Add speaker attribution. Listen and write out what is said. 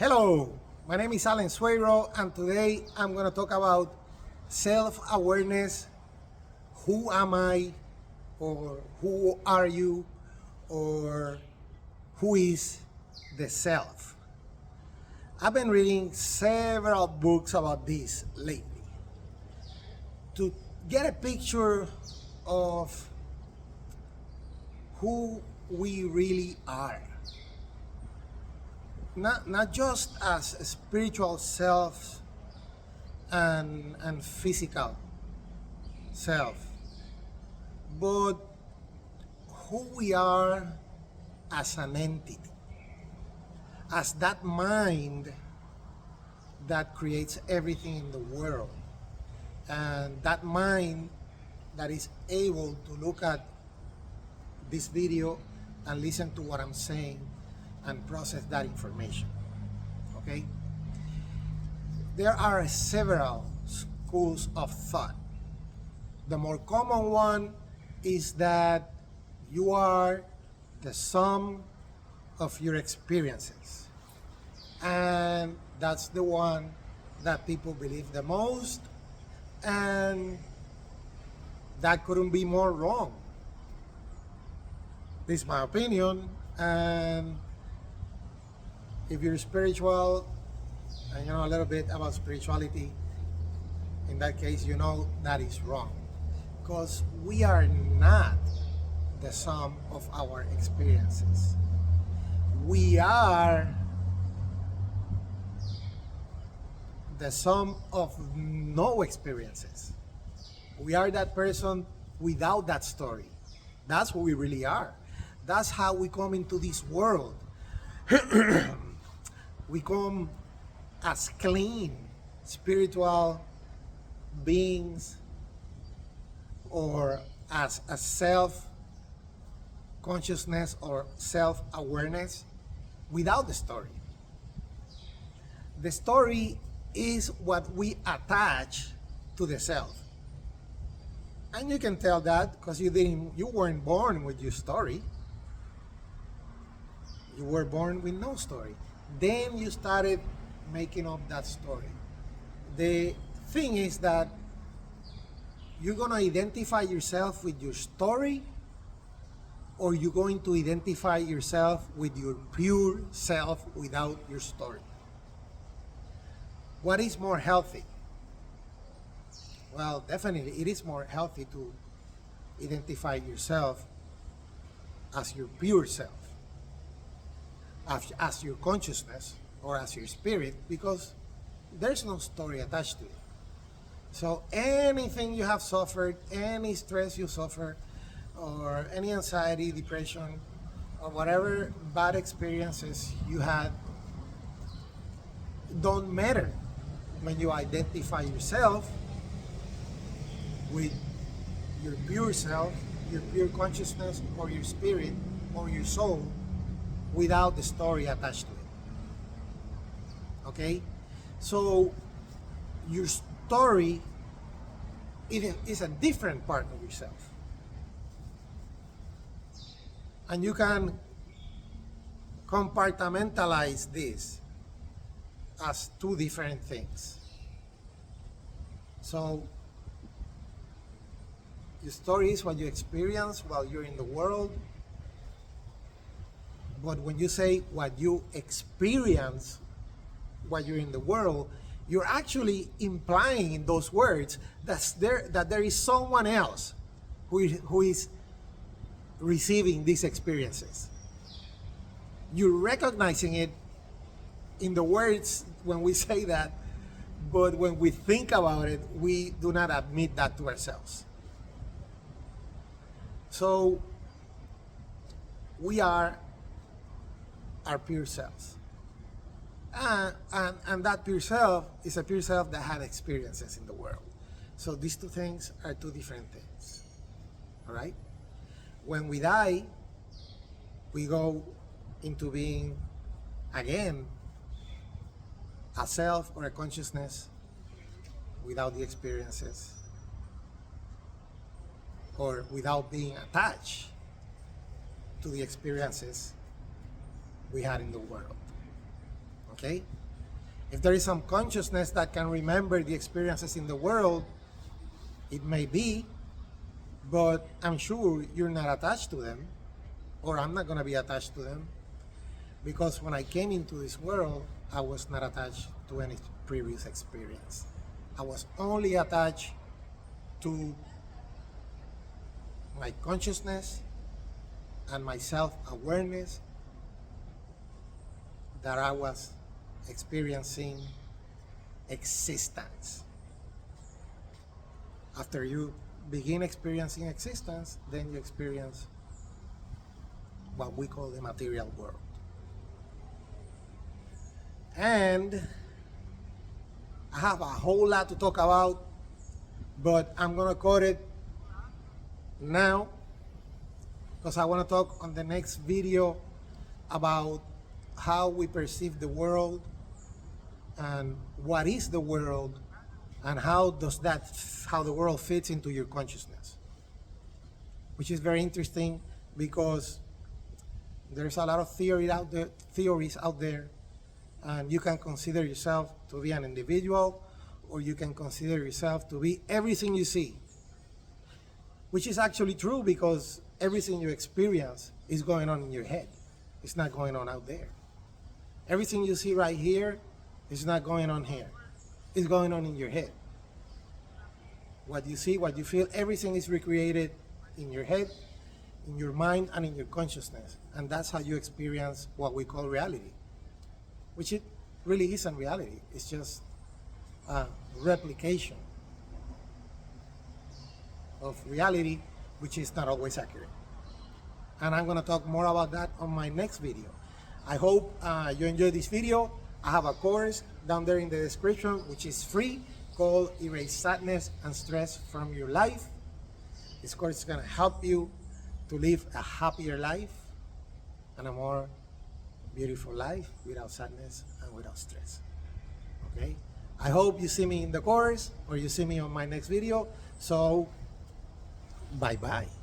Speaker 1: Hello, my name is Alan Suero, and today I'm going to talk about self-awareness. Who am I, or who are you, or who is the self? I've been reading several books about this lately to get a picture of who we really are. Not just as spiritual selves and physical self, but who we are as an entity, as that mind that creates everything in the world, and that mind that is able to look at this video and listen to what I'm saying and process that information. Okay? There are several schools of thought. The more common one is that you are the sum of your experiences. And that's the one that people believe the most, and that couldn't be more wrong. This is my opinion, and if you're spiritual and you know a little bit about spirituality, in that case you know that is wrong, because we are not the sum of our experiences. We are the sum of no experiences. We are that person without that story. That's what we really are. That's how we come into this world. We come as clean spiritual beings, or as a self-consciousness or self-awareness without the story. The story is what we attach to the self. And you can tell that because you weren't born with your story. You were born with no story. Then you started making up that story. The thing is that you're going to identify yourself with your story, or you're going to identify yourself with your pure self without your story. What is more healthy? Well, definitely it is more healthy to identify yourself as your pure self, as your consciousness or as your spirit, because there's no story attached to it. So anything you have suffered, any stress you suffer, or any anxiety, depression, or whatever bad experiences you had, don't matter when you identify yourself with your pure self, your pure consciousness, or your spirit, or your soul, without the story attached to it. Okay? So your story is a different part of yourself. And you can compartmentalize this as two different things. So your story is what you experience while you're in the world. But when you say what you experience while you're in the world, you're actually implying in those words that there is someone else who is receiving these experiences. You're recognizing it in the words when we say that, but when we think about it, we do not admit that to ourselves. So we are our pure selves. And that pure self is a pure self that had experiences in the world. So these two things are two different things. All right? When we die, we go into being, again, a self or a consciousness without the experiences, or without being attached to the experiences we had in the world. Okay? If there is some consciousness that can remember the experiences in the world, it may be, but I'm sure you're not attached to them, or I'm not going to be attached to them, because when I came into this world, I was not attached to any previous experience. I was only attached to my consciousness and my self-awareness that I was experiencing existence. After you begin experiencing existence, then you experience what we call the material world. And I have a whole lot to talk about, but I'm gonna cut it now because I want to talk on the next video about how we perceive the world and what is the world and how the world fits into your consciousness, which is very interesting because there's a lot of theories out there, and you can consider yourself to be an individual, or you can consider yourself to be everything you see, which is actually true because everything you experience is going on in your head. It's not going on out there. Everything you see right here is not going on here. It's going on in your head. What you see, what you feel, everything is recreated in your head, in your mind, and in your consciousness. And that's how you experience what we call reality, which it really isn't reality. It's just a replication of reality, which is not always accurate. And I'm going to talk more about that on my next video. I hope you enjoyed this video. I have a course down there in the description, which is free, called Erase Sadness and Stress from Your Life. This course is going to help you to live a happier life and a more beautiful life without sadness and without stress. Okay? I hope you see me in the course or you see me on my next video. So, bye-bye.